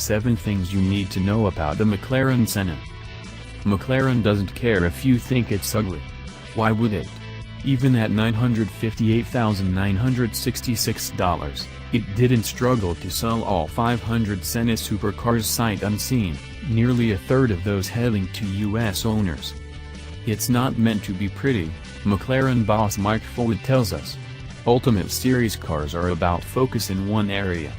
7 things you need to know about the McLaren Senna. McLaren doesn't care if you think it's ugly. Why would it? Even at $958,966, it didn't struggle to sell all 500 Senna supercars sight unseen, nearly a third of those heading to US owners. It's not meant to be pretty, McLaren boss Mike Foley tells us. Ultimate Series cars are about focus in one area.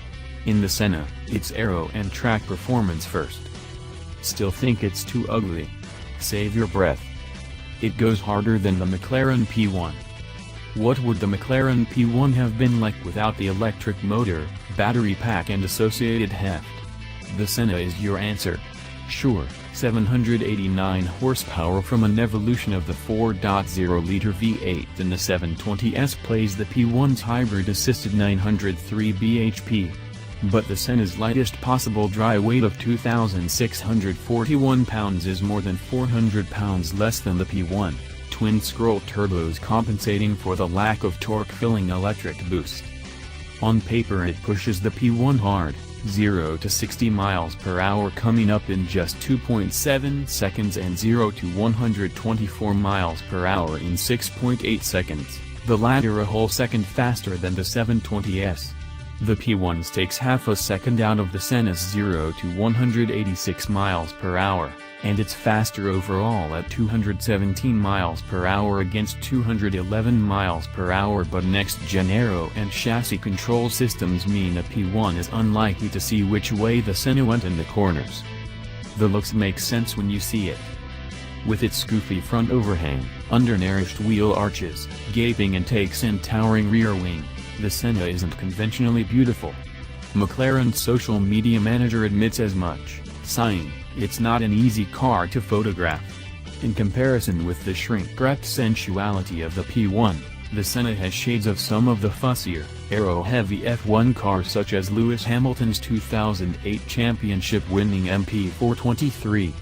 In the Senna, it's aero and track performance first. Still think it's too ugly? Save your breath. It goes harder than the McLaren P1. What would the McLaren P1 have been like without the electric motor, battery pack and associated heft? The Senna is your answer. Sure, 789 horsepower from an evolution of the 4.0-liter V8 and the 720S plays the P1's hybrid-assisted 903 bhp. But the Senna's lightest possible dry weight of 2,641 pounds is more than 400 pounds less than the P1, twin-scroll turbos compensating for the lack of torque-filling electric boost. On paper it pushes the P1 hard, 0 to 60 miles per hour coming up in just 2.7 seconds and 0 to 124 miles per hour in 6.8 seconds, the latter a whole second faster than the 720S. The P1 takes half a second out of the Senna's 0 to 186 miles per hour, and it's faster overall at 217 miles per hour against 211 miles per hour, but next-gen aero and chassis control systems mean a P1 is unlikely to see which way the Senna went in the corners. The looks make sense when you see it. With its goofy front overhang, undernourished wheel arches, gaping intakes and towering rear wing, the Senna isn't conventionally beautiful. McLaren's social media manager admits as much, sighing, "It's not an easy car to photograph." In comparison with the shrink-wrapped sensuality of the P1, the Senna has shades of some of the fussier, aero-heavy F1 cars such as Lewis Hamilton's 2008 championship-winning MP423.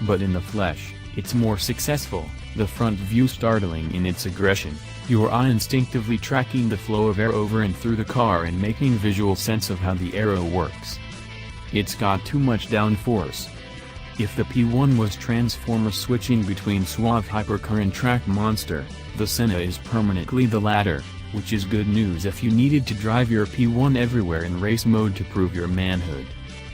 But in the flesh, it's more successful, the front view startling in its aggression, your eye instinctively tracking the flow of air over and through the car and making visual sense of how the aero works. It's got too much downforce. If the P1 was transformer switching between suave hypercar and track monster, the Senna is permanently the latter, which is good news if you needed to drive your P1 everywhere in race mode to prove your manhood.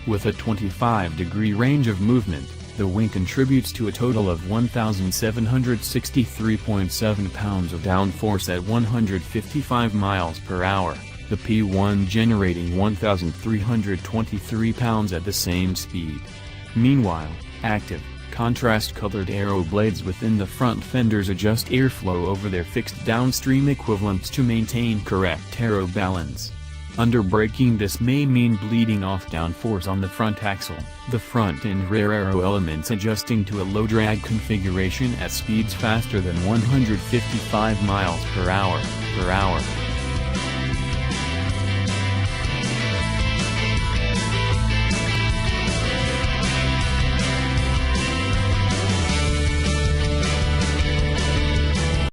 With a 25-degree range of movement, the wing contributes to a total of 1,763.7 pounds of downforce at 155 miles per hour, the P1 generating 1,323 pounds at the same speed. Meanwhile, active, contrast-colored aero blades within the front fenders adjust airflow over their fixed downstream equivalents to maintain correct aero balance. Under braking, this may mean bleeding off downforce on the front axle, the front and rear aero elements adjusting to a low-drag configuration at speeds faster than 155 miles per hour.